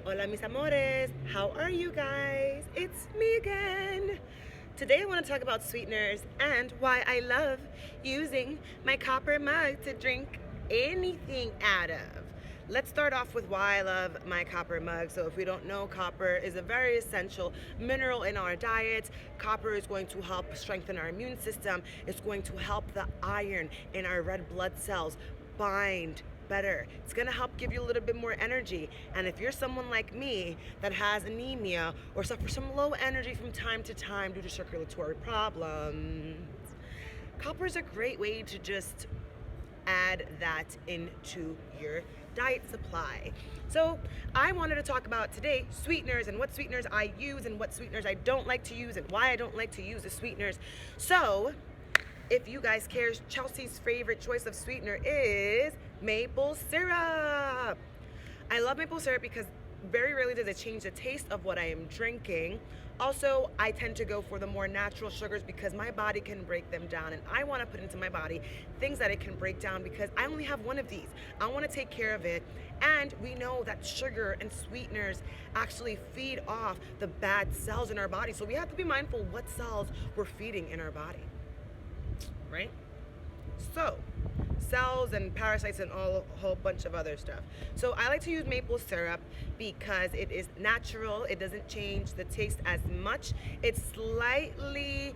Hola mis amores, how are you guys? It's me again. Today I want to talk about sweeteners and why I love using my copper mug to drink anything out of. Let's start off with why I love my copper mug. So if we don't know, copper is a very essential mineral in our diet. Copper is going to help strengthen our immune system. It's going to help the iron in our red blood cells bind better. It's gonna help give you a little bit more energy. And if you're someone like me that has anemia or suffers from low energy from time to time due to circulatory problems, copper is a great way to just add that into your diet supply. So I wanted to talk about today sweeteners and what sweeteners I use and what sweeteners I don't like to use and why I don't like to use the sweeteners. So if you guys care, Chelsea's favorite choice of sweetener is maple syrup. I love maple syrup because very rarely does it change the taste of what I am drinking. Also, I tend to go for the more natural sugars because my body can break them down, and I want to put into my body things that it can break down because I only have one of these. I want to take care of it, and we know that sugar and sweeteners actually feed off the bad cells in our body, so we have to be mindful what cells we're feeding in our body. Right? So, cells and parasites and a whole bunch of other stuff. So I like to use maple syrup because it is natural. It doesn't change the taste as much. It's slightly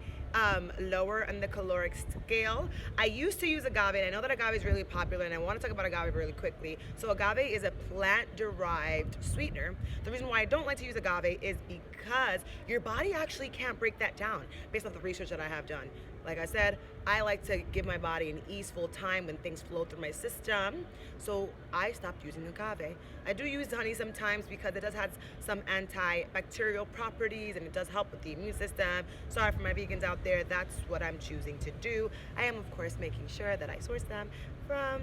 lower on the caloric scale. I used to use agave, and I know that agave is really popular, and I want to talk about agave really quickly. So agave is a plant-derived sweetener. The reason why I don't like to use agave is because your body actually can't break that down based off the research that I have done. Like I said, I like to give my body an easeful time when things flow through my system, so I stopped using agave. I do use honey sometimes because it does have some antibacterial properties and it does help with the immune system. Sorry for my vegans out there, that's what I'm choosing to do. I am, of course, making sure that I source them from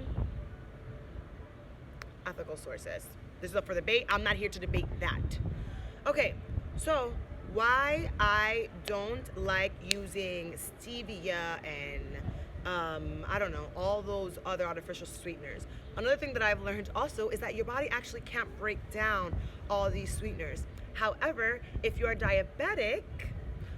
ethical sources. This is up for debate. I'm not here to debate that. Okay, so why I don't like using stevia and I don't know, all those other artificial sweeteners. Another thing that I've learned also is that your body actually can't break down all these sweeteners. However, if you are diabetic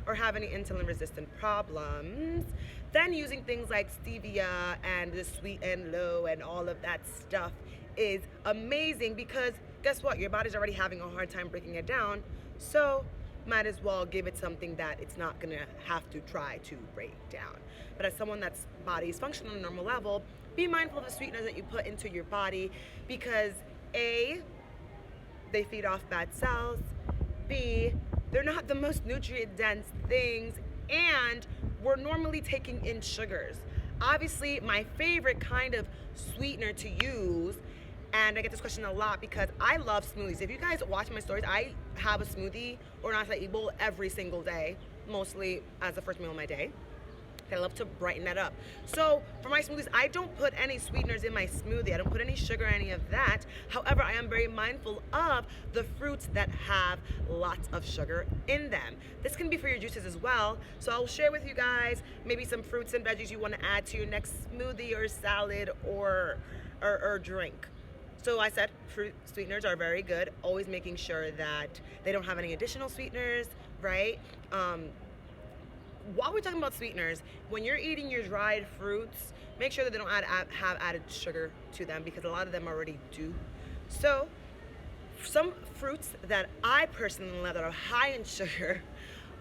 or have any insulin resistant problems, then using things like stevia and the sweet and low and all of that stuff is amazing because guess what? Your body's already having a hard time breaking it down. So might as well give it something that it's not gonna have to try to break down. But as someone that's body is functioning on a normal level, be mindful of the sweeteners that you put into your body because A, they feed off bad cells, B, they're not the most nutrient dense things, and we're normally taking in sugars. Obviously, my favorite kind of sweetener to use, and I get this question a lot because I love smoothies. If you guys watch my stories, I have a smoothie or an acai bowl every single day, mostly as the first meal of my day. I love to brighten that up. So for my smoothies, I don't put any sweeteners in my smoothie. I don't put any sugar, any of that. However, I am very mindful of the fruits that have lots of sugar in them. This can be for your juices as well. So I'll share with you guys maybe some fruits and veggies you want to add to your next smoothie or salad or drink. So I said fruit sweeteners are very good, always making sure that they don't have any additional sweeteners, right? While we're talking about sweeteners, when you're eating your dried fruits, make sure that they don't have added sugar to them because a lot of them already do. So some fruits that I personally love that are high in sugar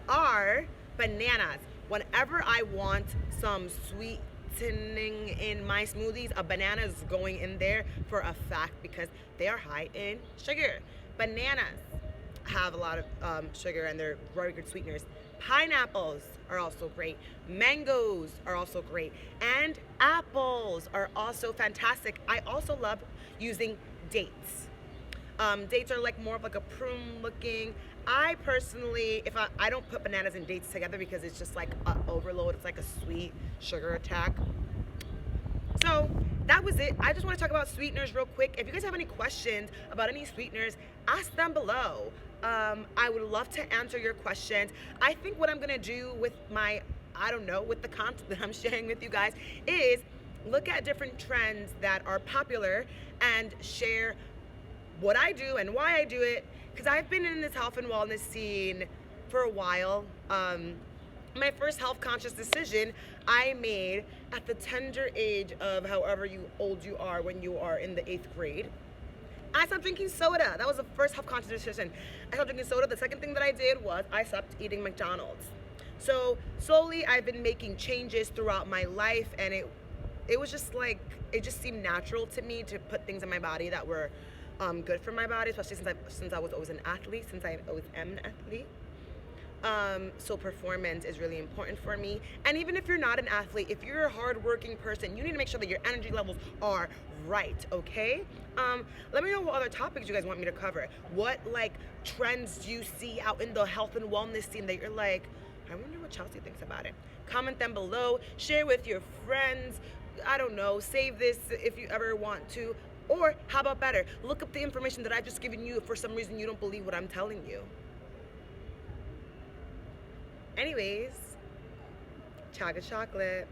are bananas. Whenever I want some sweetening in my smoothies, a banana is going in there for a fact because they are high in sugar. Bananas have a lot of sugar and they're very good sweeteners. Pineapples are also great. Mangoes are also great. And apples are also fantastic. I also love using dates. Dates are like more of like a prune looking. I personally, if I don't put bananas and dates together because it's just like an overload. It's like a sweet sugar attack. So that was it. I just want to talk about sweeteners real quick. If you guys have any questions about any sweeteners, ask them below. I would love to answer your questions. I think what I'm going to do with my, with the content that I'm sharing with you guys is look at different trends that are popular and share what I do and why I do it because I've been in this health and wellness scene for a while. My first health conscious decision I made at the tender age of however old you are when you are in the 8th grade. I stopped drinking soda. That was the first health conscious decision. I stopped drinking soda. The second thing that I did was I stopped eating McDonald's. So slowly I've been making changes throughout my life, and it was just like, it just seemed natural to me to put things in my body that were good for my body, especially since I was always an athlete, since I always am an athlete. So performance is really important for me. And even if you're not an athlete, if you're a hardworking person, you need to make sure that your energy levels are right, okay? Let me know what other topics you guys want me to cover. What like trends do you see out in the health and wellness scene that you're like, I wonder what Chelsea thinks about it. Comment them below, share with your friends. I don't know, save this if you ever want to. Or how about better, look up the information that I've just given you if for some reason you don't believe what I'm telling you. Anyways, chaga chocolate.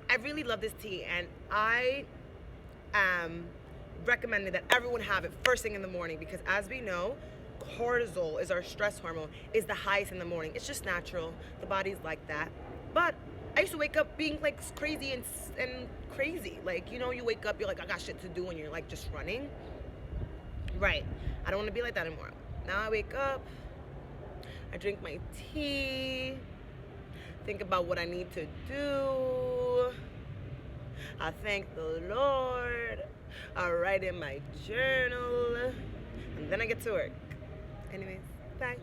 I really love this tea, and I am recommending that everyone have it first thing in the morning, because as we know, cortisol is our stress hormone, is the highest in the morning. It's just natural. The body's like that. But I used to wake up being like crazy and crazy. Like, you know, you wake up, you're like, I got shit to do, and you're like just running. Right. I don't want to be like that anymore. Now I wake up, I drink my tea, think about what I need to do, I thank the Lord, I write in my journal, and then I get to work. Anyways, bye.